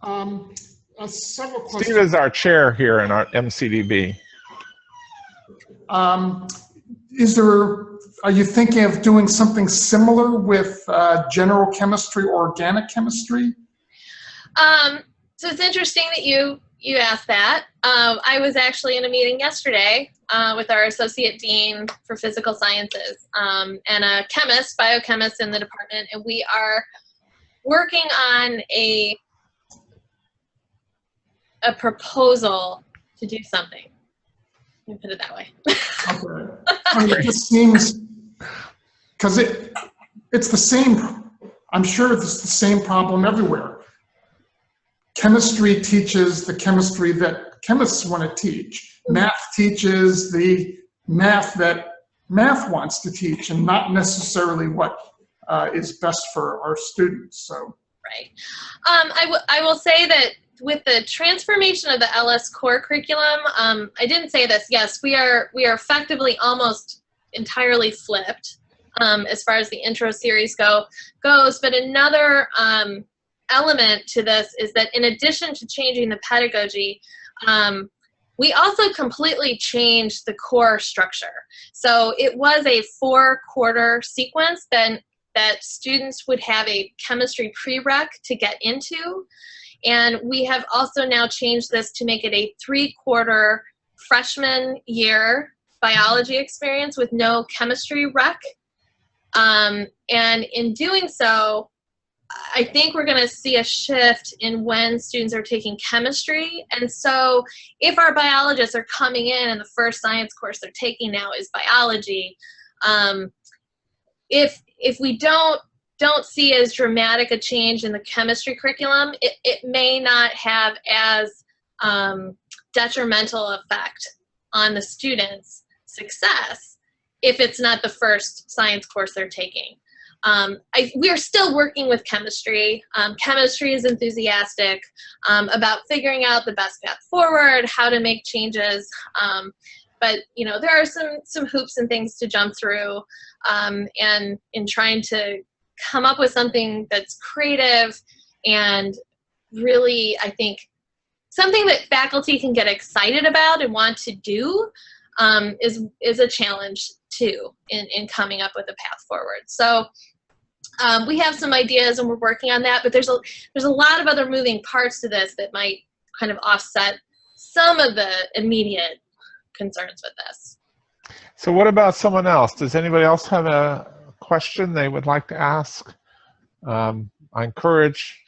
Several questions. Steve is our chair here in our MCDB. Are you thinking of doing something similar with general chemistry or organic chemistry? So it's interesting that you asked that. I was actually in a meeting yesterday with our associate dean for physical sciences and a chemist, biochemist in the department, and we are working on a proposal to do something. Let me put it that way. Okay. I mean, it just seems, because it's the same, I'm sure it's the same problem everywhere. Chemistry teaches the chemistry that chemists want to teach. Math teaches the math that math wants to teach, and not necessarily what is best for our students. So, right. I will say that with the transformation of the LS core curriculum, I didn't say this. Yes, we are effectively almost entirely flipped as far as the intro series goes. But another element to this is that in addition to changing the pedagogy, we also completely changed the core structure. So it was a 4-quarter sequence, then that students would have a chemistry prereq to get into. And we have also now changed this to make it a 3-quarter freshman year biology experience with no chemistry rec. And in doing so, I think we're going to see a shift in when students are taking chemistry. And so if our biologists are coming in and the first science course they're taking now is biology, if we don't see as dramatic a change in the chemistry curriculum, it may not have as detrimental effect on the students' success if it's not the first science course they're taking. We are still working with chemistry. Chemistry is enthusiastic about figuring out the best path forward, how to make changes. But you know, there are some hoops and things to jump through, and in trying to come up with something that's creative and really, I think, something that faculty can get excited about and want to do is a challenge too in coming up with a path forward. So we have some ideas and we're working on that, but there's a lot of other moving parts to this that might kind of offset some of the immediate concerns with this. So what about someone else? Does anybody else have a question they would like to ask? I encourage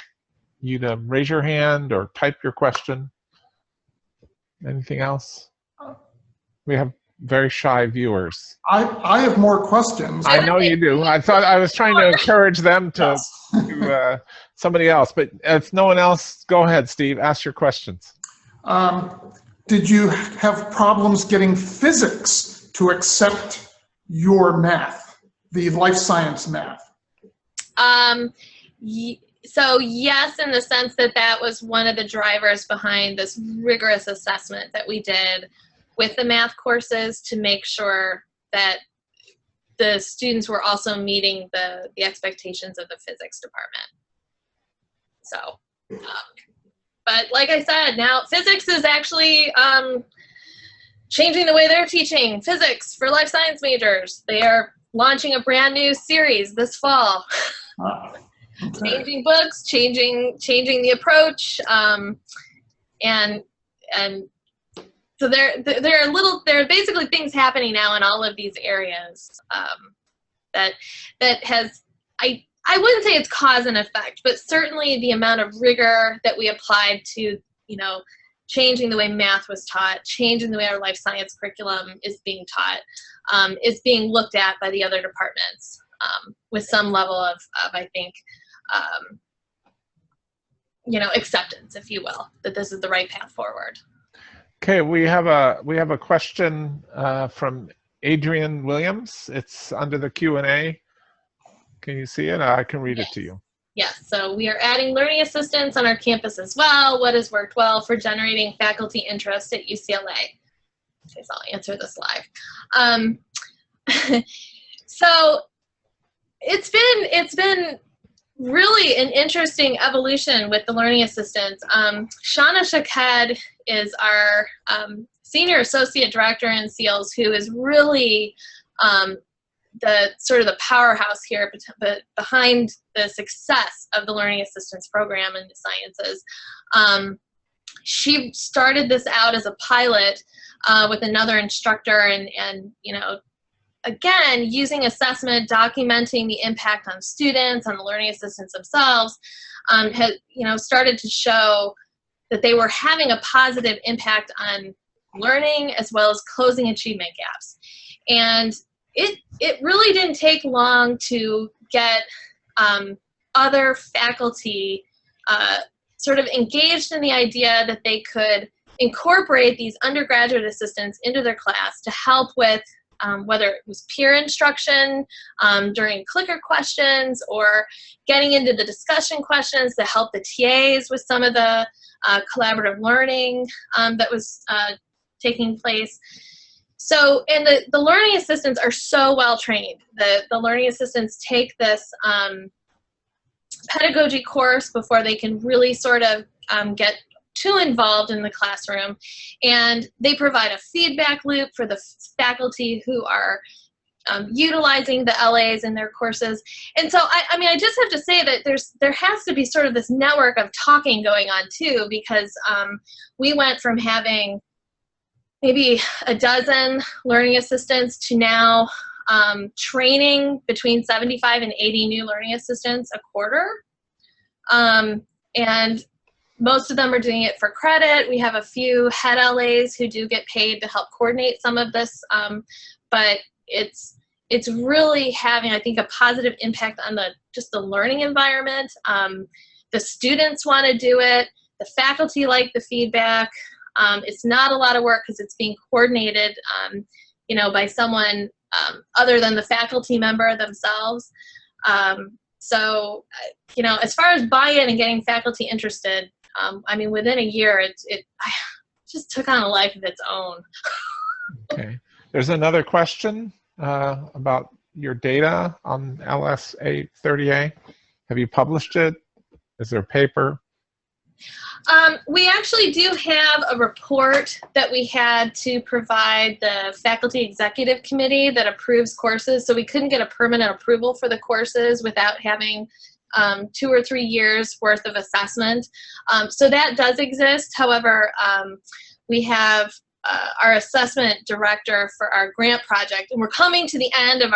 you to raise your hand or type your question. Anything else? We have very shy viewers. I have more questions. I know you do. I thought I was trying to encourage them to somebody else, but if no one else, go ahead, Steve. Ask your questions. Did you have problems getting physics to accept your math, the life science math? So yes, in the sense that that was one of the drivers behind this rigorous assessment that we did with the math courses to make sure that the students were also meeting the expectations of the physics department. So, but like I said, now physics is actually changing the way they're teaching physics for life science majors. They are launching a brand new series this fall. Okay. Changing books, changing the approach, and so there are basically things happening now in all of these areas that has, I wouldn't say it's cause and effect, but certainly the amount of rigor that we applied to, you know, changing the way math was taught, changing the way our life science curriculum is being taught, is being looked at by the other departments with some level of I think, you know, acceptance, if you will, that this is the right path forward. Okay, we have a question from Adrian Williams. It's under the Q&A. Can you see it? I can read it to you. Yes, so we are adding learning assistants on our campus as well. What has worked well for generating faculty interest at UCLA? Okay, so I'll answer this live. So it's been really an interesting evolution with the learning assistants. Shauna Shaked is our senior associate director in SEALS, who is really the sort of the powerhouse here behind the success of the learning assistance program in the sciences. She started this out as a pilot with another instructor, and you know, again, using assessment, documenting the impact on students, on the learning assistants themselves, had, you know, started to show that they were having a positive impact on learning as well as closing achievement gaps. And it really didn't take long to get other faculty sort of engaged in the idea that they could incorporate these undergraduate assistants into their class to help with whether it was peer instruction during clicker questions or getting into the discussion questions to help the TAs with some of the collaborative learning that was taking place. So, and the learning assistants are so well trained. The learning assistants take this pedagogy course before they can really sort of get too involved in the classroom, and they provide a feedback loop for the faculty who are utilizing the LAs in their courses. And so, I mean, I just have to say that there has to be sort of this network of talking going on too, because we went from having maybe a dozen learning assistants to now training between 75 and 80 new learning assistants a quarter. And most of them are doing it for credit. We have a few head LAs who do get paid to help coordinate some of this, but it's really having, I think, a positive impact on just the learning environment. The students want to do it. The faculty like the feedback. It's not a lot of work because it's being coordinated, by someone other than the faculty member themselves. So, as far as buy-in and getting faculty interested, I mean, within a year, it just took on a life of its own. Okay. There's another question about your data on LS-30A. Have you published it? Is there a paper? We actually do have a report that we had to provide the faculty executive committee that approves courses. So we couldn't get a permanent approval for the courses without having 2 or 3 years worth of assessment. So that does exist. However, we have our assessment director for our grant project, and we're coming to the end of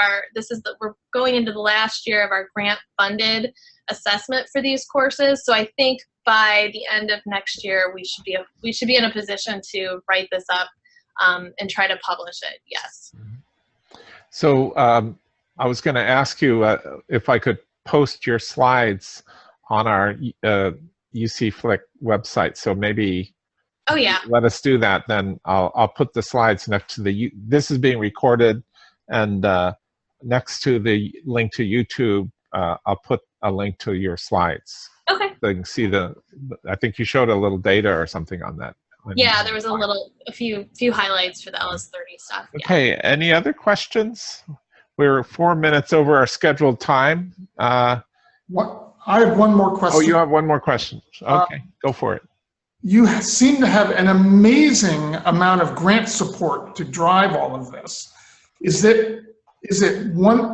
we're going into the last year of our grant funded assessment for these courses. So I think by the end of next year, we should be in a position to write this up and try to publish it. Yes. So I was going to ask you if I could post your slides on our UC Flick website. So maybe. Oh yeah. Let us do that. Then I'll put the slides next to this is being recorded, and next to the link to YouTube, I'll put a link to your slides. Okay. So you can see I think you showed a little data or something on that. Yeah, there was a few highlights for the LS-30 stuff. Yeah. Okay, any other questions? We're 4 minutes over our scheduled time. I have one more question. Oh, you have one more question. Okay, go for it. You seem to have an amazing amount of grant support to drive all of this. Is it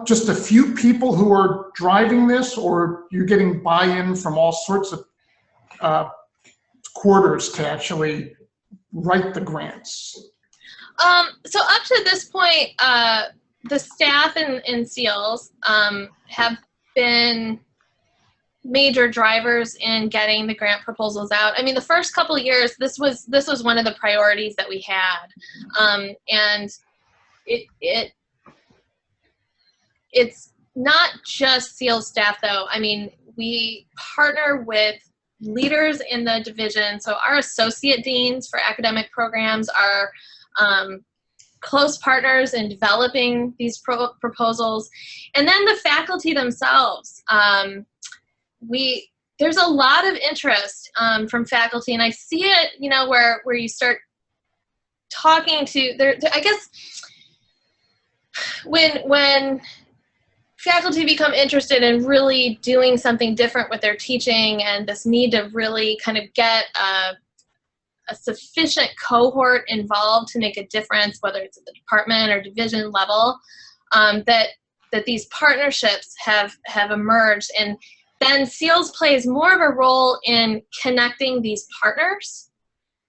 just a few people who are driving this, or you're getting buy-in from all sorts of quarters to actually write the grants? So up to this point, the staff in SEALS have been major drivers in getting the grant proposals out. I mean, the first couple of years, this was one of the priorities that we had, and it's not just SEALS staff though. I mean, we partner with leaders in the division. So our associate deans for academic programs are close partners in developing these proposals, and then the faculty themselves. There's a lot of interest from faculty, and I see it, where you start talking to I guess when faculty become interested in really doing something different with their teaching, and this need to really kind of get a sufficient cohort involved to make a difference, whether it's at the department or division level, that these partnerships have emerged. And then SEALS plays more of a role in connecting these partners.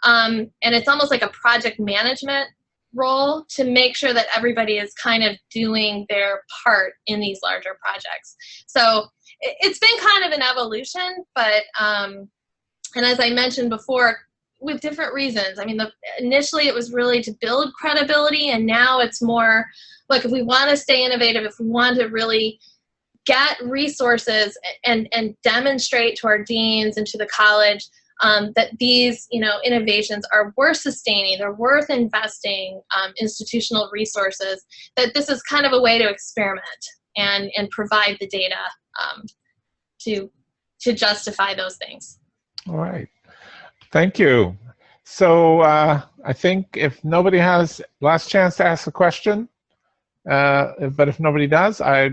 And it's almost like a project management role to make sure that everybody is kind of doing their part in these larger projects. So it's been kind of an evolution, but, and as I mentioned before, with different reasons. I mean, initially it was really to build credibility, and now it's more, look, if we want to stay innovative, if we want to really get resources and demonstrate to our deans and to the college that these innovations are worth sustaining, they're worth investing institutional resources, that this is kind of a way to experiment and provide the data to justify those things. All right. Thank you. So I think if nobody has last chance to ask a question, but if nobody does, I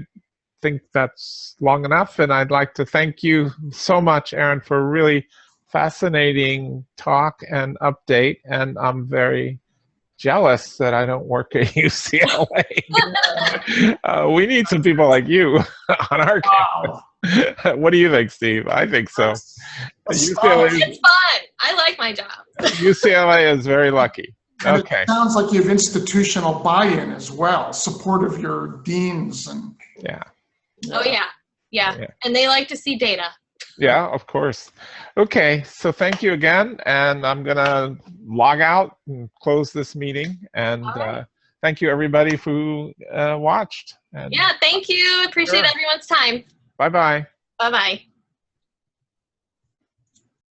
think that's long enough, and I'd like to thank you so much, Erin, for a really fascinating talk and update, and I'm very jealous that I don't work at UCLA. We need some people like you on our campus. What do you think, Steve? I think so. UCLA, It's fun. I like my job. UCLA is very lucky. And Okay. it sounds like you have institutional buy-in as well, support of your deans and. Yeah. Oh yeah. And they like to see data. Yeah, of course. Okay, so thank you again, and I'm gonna log out and close this meeting. And right. Thank you everybody who watched. And Yeah, thank you. Appreciate Sure. everyone's time. bye-bye. Bye-bye.